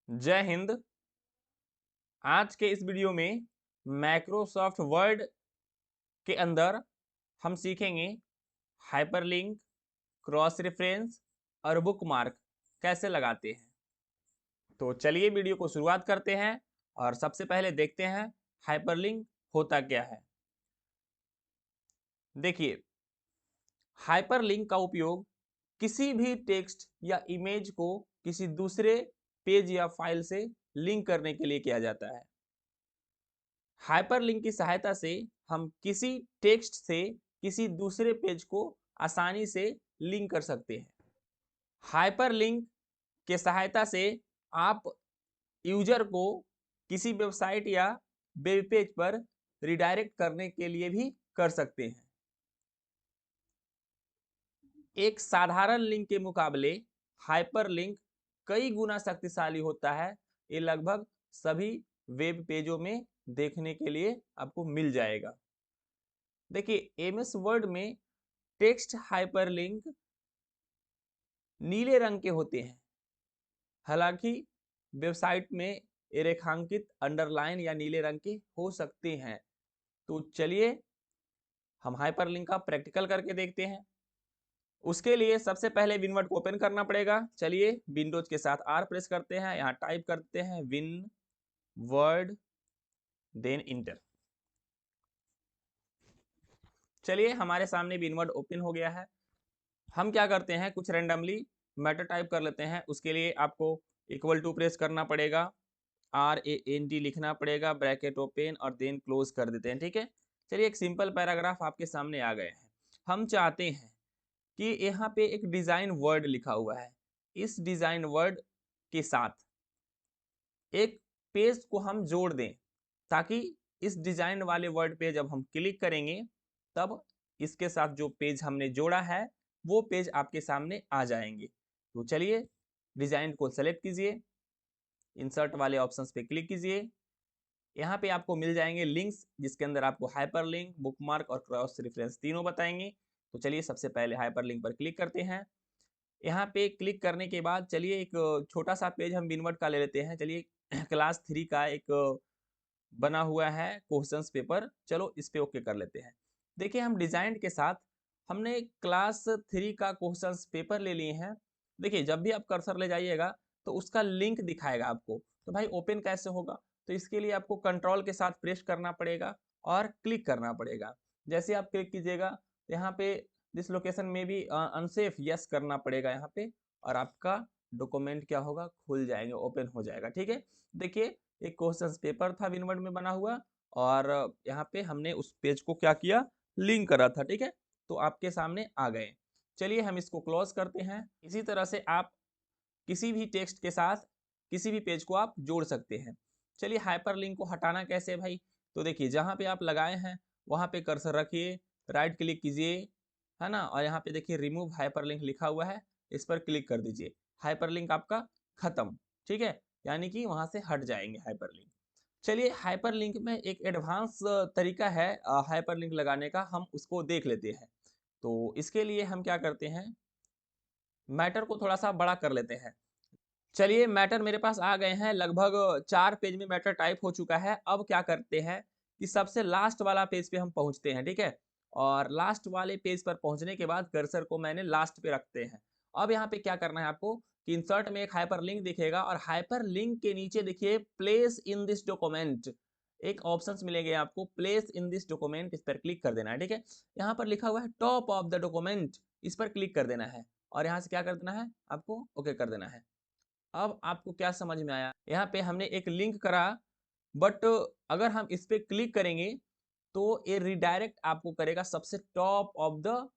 जय हिंद। आज के इस वीडियो में माइक्रोसॉफ्ट वर्ड के अंदर हम सीखेंगे हाइपरलिंक, क्रॉस रेफरेंस और बुकमार्क कैसे लगाते हैं। तो चलिए वीडियो को शुरुआत करते हैं और सबसे पहले देखते हैं हाइपरलिंक होता क्या है। देखिए, हाइपरलिंक का उपयोग किसी भी टेक्स्ट या इमेज को किसी दूसरे पेज या फाइल से लिंक करने के लिए किया जाता है। हाइपरलिंक की सहायता से हम किसी टेक्स्ट से किसी दूसरे पेज को आसानी से लिंक कर सकते हैं। हाइपरलिंक के सहायता से आप यूजर को किसी वेबसाइट या वेब पेज पर रिडायरेक्ट करने के लिए भी कर सकते हैं। एक साधारण लिंक के मुकाबले हाइपरलिंक कई गुना शक्तिशाली होता है। ये लगभग सभी वेब पेजों में देखने के लिए आपको मिल जाएगा। देखिए, एमएस वर्ड में टेक्स्ट हाइपरलिंक नीले रंग के होते हैं। हालांकि वेबसाइट में ये रेखांकित अंडरलाइन या नीले रंग के हो सकते हैं। तो चलिए हम हाइपरलिंक का प्रैक्टिकल करके देखते हैं। उसके लिए सबसे पहले विनवर्ड को ओपन करना पड़ेगा। चलिए विंडोज के साथ आर प्रेस करते हैं, यहाँ टाइप करते हैं विन वर्ड, देन इंटर। चलिए हमारे सामने विनवर्ड ओपन हो गया है। हम क्या करते हैं, कुछ रैंडमली मैटर टाइप कर लेते हैं। उसके लिए आपको इक्वल टू प्रेस करना पड़ेगा, RAND लिखना पड़ेगा, ब्रैकेट ओपन और देन क्लोज कर देते हैं। ठीक है, चलिए एक सिंपल पैराग्राफ आपके सामने आ गए हैं। हम चाहते हैं कि यहाँ पे एक डिजाइन वर्ड लिखा हुआ है, इस डिजाइन वर्ड के साथ एक पेज को हम जोड़ दें, ताकि इस डिजाइन वाले वर्ड पे जब हम क्लिक करेंगे तब इसके साथ जो पेज हमने जोड़ा है वो पेज आपके सामने आ जाएंगे। तो चलिए डिजाइन को सेलेक्ट कीजिए, इंसर्ट वाले ऑप्शंस पे क्लिक कीजिए। यहाँ पे आपको मिल जाएंगे लिंक्स, जिसके अंदर आपको हाइपरलिंक, बुकमार्क और क्रॉस रेफरेंस तीनों बताएंगे। तो चलिए सबसे पहले हाइपरलिंक पर क्लिक करते हैं। यहाँ पे क्लिक करने के बाद चलिए एक छोटा सा पेज हम विनवर्ड का ले लेते हैं। चलिए क्लास 3 का एक बना हुआ है क्वेश्चंस पेपर, चलो इस पे ओके कर लेते हैं। देखिए हम डिजाइन के साथ हमने क्लास 3 का क्वेश्चंस पेपर ले लिए हैं। देखिए जब भी आप कर्सर ले जाइएगा तो उसका लिंक दिखाएगा आपको। तो भाई ओपन कैसे होगा, तो इसके लिए आपको कंट्रोल के साथ प्रेस करना पड़ेगा और क्लिक करना पड़ेगा। जैसे आप क्लिक कीजिएगा तो यहाँ पे दिस लोकेशन में भी अनसेफ यस करना पड़ेगा यहाँ पे, और आपका डॉक्यूमेंट क्या होगा, खुल जाएंगे, ओपन हो जाएगा। ठीक है, देखिए एक क्वेश्चन पेपर था विनवर्ड में बना हुआ और यहाँ पे हमने उस पेज को क्या किया, लिंक करा था। ठीक है, तो आपके सामने आ गए। चलिए हम इसको क्लोज करते हैं। इसी तरह से आप किसी भी टेक्स्ट के साथ किसी भी पेज को आप जोड़ सकते हैं। चलिए हाइपरलिंक को हटाना कैसे भाई, तो देखिए जहाँ पे आप लगाए हैं वहाँ पे कर्सर रखिए, राइट क्लिक कीजिए, है ना, और यहाँ पे देखिए रिमूव हाइपरलिंक लिखा हुआ है, इस पर क्लिक कर दीजिए। हाइपरलिंक आपका खत्म। ठीक है, यानी कि वहाँ से हट जाएंगे हाइपरलिंक। चलिए हाइपरलिंक में एक एडवांस तरीका है हाइपरलिंक लगाने का, हम उसको देख लेते हैं। तो इसके लिए हम क्या करते हैं, मैटर को थोड़ा सा बड़ा कर लेते हैं। चलिए मैटर मेरे पास आ गए हैं, लगभग 4 पेज में मैटर टाइप हो चुका है। अब क्या करते हैं कि सबसे लास्ट वाला पेज पे हम पहुंचते हैं। ठीक है, और लास्ट वाले पेज पर पहुंचने के बाद कर्सर को मैंने लास्ट पे रखते हैं। अब यहाँ पे क्या करना है आपको कि इंसर्ट में एक हाइपरलिंक दिखेगा और हाइपरलिंक के नीचे देखिए प्लेस इन दिस डॉक्यूमेंट, एक ऑप्शंस मिलेंगे आपको, प्लेस इन दिस डॉक्यूमेंट, इस पर क्लिक कर देना है। ठीक है, यहाँ पर लिखा हुआ है टॉप ऑफ द डॉक्यूमेंट, इस पर क्लिक कर देना है और यहाँ से क्या कर देना है, आपको ओके कर देना है। अब आपको क्या समझ में आया, यहाँ पे हमने एक लिंक करा, बट अगर हम इस पे क्लिक करेंगे तो ये रिडायरेक्ट आपको करेगा सबसे टॉप ऑफ द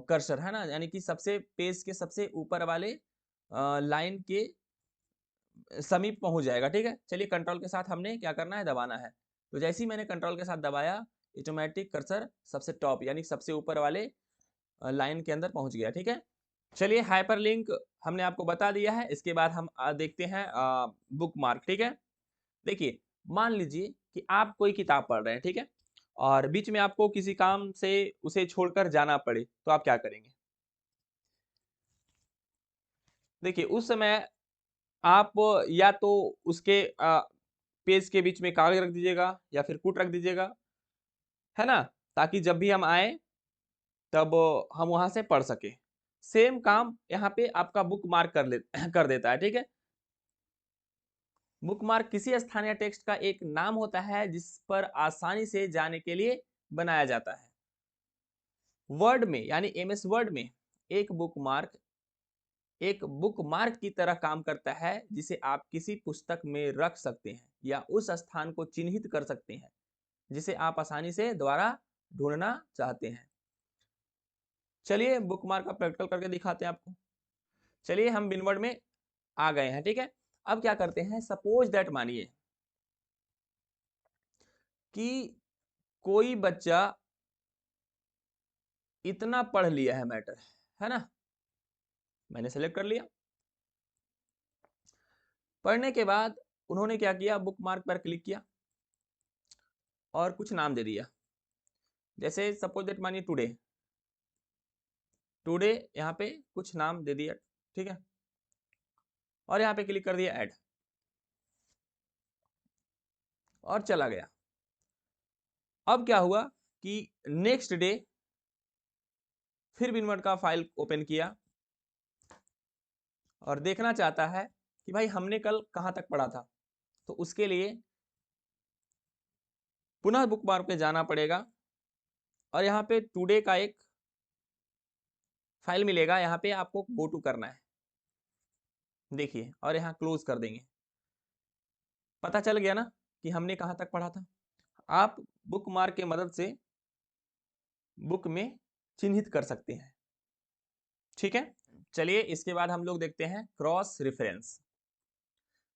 कर्सर, है ना, यानी कि सबसे पेज के सबसे ऊपर वाले लाइन के समीप पहुंच जाएगा। ठीक है, चलिए कंट्रोल के साथ हमने क्या करना है, दबाना है। तो जैसे ही मैंने कंट्रोल के साथ दबाया, ऑटोमेटिक कर्सर सबसे टॉप यानी सबसे ऊपर वाले लाइन के अंदर पहुंच गया। ठीक है, चलिए हाइपरलिंक हमने आपको बता दिया है। इसके बाद हम देखते हैं बुक मार्क। ठीक है, देखिए मान लीजिए कि आप कोई किताब पढ़ रहे हैं, ठीक है, और बीच में आपको किसी काम से उसे छोड़कर जाना पड़े, तो आप क्या करेंगे। देखिए उस समय आप या तो उसके पेज के बीच में कागज रख दीजिएगा या फिर कूट रख दीजिएगा, है ना, ताकि जब भी हम आए तब हम वहां से पढ़ सके। सेम काम यहाँ पे आपका बुक मार्क कर देता है, ठीक है। बुक मार्क किसी स्थान या टेक्स्ट का एक नाम होता है जिस पर आसानी से जाने के लिए बनाया जाता है। वर्ड में यानी एमएस वर्ड में एक बुक मार्क की तरह काम करता है, जिसे आप किसी पुस्तक में रख सकते हैं या उस स्थान को चिन्हित कर सकते हैं जिसे आप आसानी से दोबारा ढूंढना चाहते हैं। चलिए बुक मार्क का प्रैक्टिकल करके दिखाते हैं आपको। चलिए हम बिनवर्ड में आ गए हैं, ठीक है। अब क्या करते हैं, सपोज दैट मानिए कि कोई बच्चा इतना पढ़ लिया है मैटर, है ना, मैंने सेलेक्ट कर लिया। पढ़ने के बाद उन्होंने क्या किया, बुक मार्क पर क्लिक किया और कुछ नाम दे दिया। जैसे सपोज दैट मानिए टुडे यहाँ पे कुछ नाम दे दिया, ठीक है, और यहाँ पे क्लिक कर दिया ऐड और चला गया। अब क्या हुआ कि नेक्स्ट डे फिर बिनवर्ड का फाइल ओपन किया और देखना चाहता है कि भाई हमने कल कहां तक पढ़ा था। तो उसके लिए पुनः बुक मार्क पे जाना पड़ेगा और यहाँ पे टुडे का एक फाइल मिलेगा, यहाँ पे आपको गो टू करना है, देखिए, और यहाँ क्लोज कर देंगे। पता चल गया ना कि हमने कहां तक पढ़ा था। आप बुक मार्क के मदद से बुक में चिन्हित कर सकते हैं, ठीक है। चलिए इसके बाद हम लोग देखते हैं क्रॉस रेफरेंस।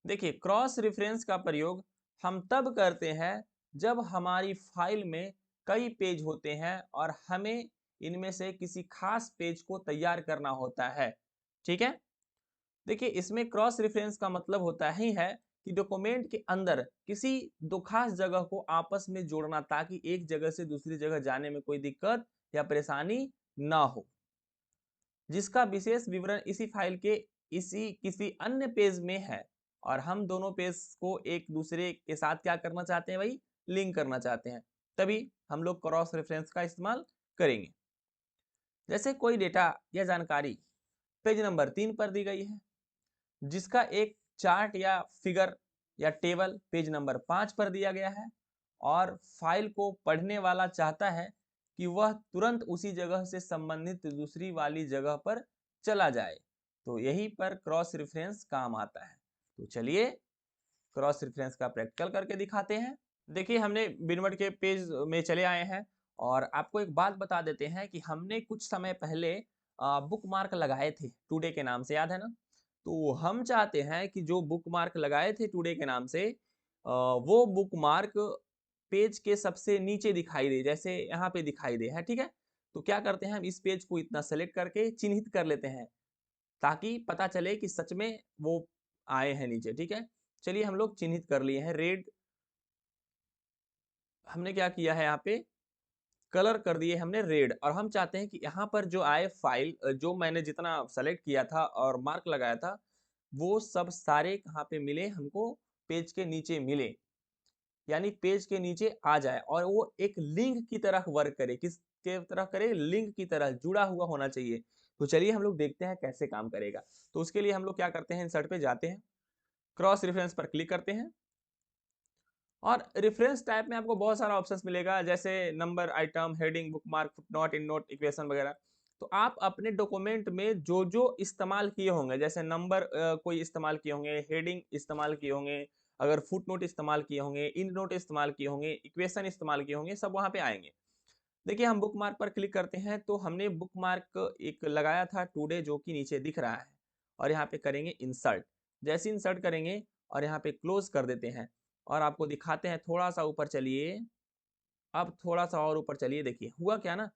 देखिए क्रॉस रेफरेंस का प्रयोग हम तब करते हैं जब हमारी फाइल में कई पेज होते हैं और हमें इनमें से किसी खास पेज को तैयार करना होता है, ठीक है। देखिए इसमें क्रॉस रेफरेंस का मतलब होता ही है कि डॉक्यूमेंट के अंदर किसी दो खास जगह को आपस में जोड़ना, ताकि एक जगह से दूसरी जगह जाने में कोई दिक्कत या परेशानी ना हो, जिसका विशेष विवरण इसी फाइल के इसी किसी अन्य पेज में है और हम दोनों पेज को एक दूसरे के साथ क्या करना चाहते हैं भाई, लिंक करना चाहते हैं, तभी हम लोग क्रॉस रेफरेंस का इस्तेमाल करेंगे। जैसे कोई डेटा या जानकारी पेज नंबर 3 पर दी गई है, जिसका एक चार्ट या फिगर या टेबल पेज नंबर 5 पर दिया गया है और फाइल को पढ़ने वाला चाहता है कि वह तुरंत उसी जगह से संबंधित दूसरी वाली जगह पर चला जाए, तो यही पर क्रॉस रेफरेंस काम आता है। तो चलिए क्रॉस रेफरेंस का प्रैक्टिकल करके दिखाते हैं। देखिए हमने बिनवर्ड के पेज में चले आए हैं और आपको एक बात बता देते हैं कि हमने कुछ समय पहले बुक मार्क लगाए थे टुडे के नाम से, याद है ना। तो हम चाहते हैं कि जो बुक मार्क लगाए थे टुडे के नाम से वो बुक मार्क पेज के सबसे नीचे दिखाई दे, जैसे यहाँ पे दिखाई दे, है, ठीक है। तो क्या करते हैं, हम इस पेज को इतना सेलेक्ट करके चिन्हित कर लेते हैं ताकि पता चले कि सच में वो आए हैं नीचे, ठीक है। चलिए हम लोग चिन्हित कर लिए हैं, रेड हमने क्या किया है, यहाँ पे कलर कर दिए हमने रेड, और हम चाहते हैं कि यहाँ पर जो आए फाइल, जो मैंने जितना सेलेक्ट किया था और मार्क लगाया था, वो सब सारे कहाँ पे मिले हमको, पेज के नीचे मिले, यानी पेज के नीचे आ जाए और वो एक लिंक की तरह वर्क करे। किस के तरह करे, लिंक की तरह जुड़ा हुआ होना चाहिए। तो चलिए हम लोग देखते हैं कैसे काम करेगा। तो उसके लिए हम लोग क्या करते हैं, इंसर्ट पे जाते हैं, क्रॉस रेफरेंस पर क्लिक करते हैं और रेफरेंस टाइप में आपको बहुत सारा ऑप्शंस मिलेगा, जैसे number, item, heading, bookmark, footnote, endnote, equation वगैरह। तो आप अपने डॉक्यूमेंट में जो जो इस्तेमाल किए होंगे, जैसे नंबर कोई इस्तेमाल किए होंगे, हेडिंग इस्तेमाल किए होंगे, अगर फुटनोट इस्तेमाल किए होंगे, इन नोट इस्तेमाल किए होंगे, इक्वेशन इस्तेमाल किए होंगे, सब वहाँ पे आएंगे। देखिए हम बुक मार्क पर क्लिक करते हैं तो हमने बुक मार्क एक लगाया था टुडे, जो कि नीचे दिख रहा है, और यहाँ पे करेंगे इंसर्ट। जैसे इंसर्ट करेंगे और यहाँ पे क्लोज कर देते हैं और आपको दिखाते हैं, थोड़ा सा ऊपर चलिए, अब थोड़ा सा और ऊपर चलिए। देखिए हुआ क्या ना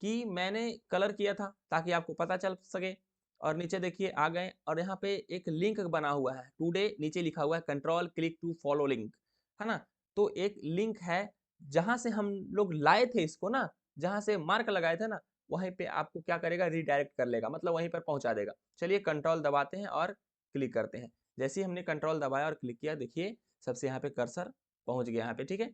कि मैंने कलर किया था ताकि आपको पता चल सके, और नीचे देखिए आ गए और यहाँ पे एक लिंक बना हुआ है टुडे, नीचे लिखा हुआ है control click to follow link, है ना। तो एक लिंक है जहां से हम लोग लाए थे इसको ना, जहां से मार्क लगाए थे ना, वहीं पे आपको क्या करेगा, रिडायरेक्ट कर लेगा, मतलब वहीं पर पहुंचा देगा। चलिए कंट्रोल दबाते हैं और क्लिक करते हैं। जैसे ही हमने कंट्रोल दबाया और क्लिक किया, देखिए सबसे यहाँ पे कर्सर पहुंच गया यहाँ पे, ठीक है।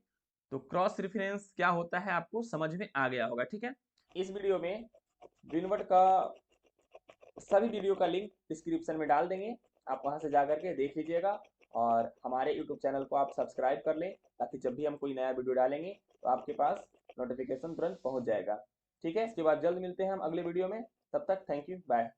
तो क्रॉस रेफरेंस क्या होता है आपको समझ में आ गया होगा, ठीक है। इस वीडियो में विनवर्ड का सभी वीडियो का लिंक डिस्क्रिप्शन में डाल देंगे, आप वहां से जाकर के देख लीजिएगा। और हमारे यूट्यूब चैनल को आप सब्सक्राइब कर लें, ताकि जब भी हम कोई नया वीडियो डालेंगे तो आपके पास नोटिफिकेशन तुरंत पहुंच जाएगा, ठीक है। इसके बाद जल्द मिलते हैं हम अगले वीडियो में, तब तक थैंक यू, बाय।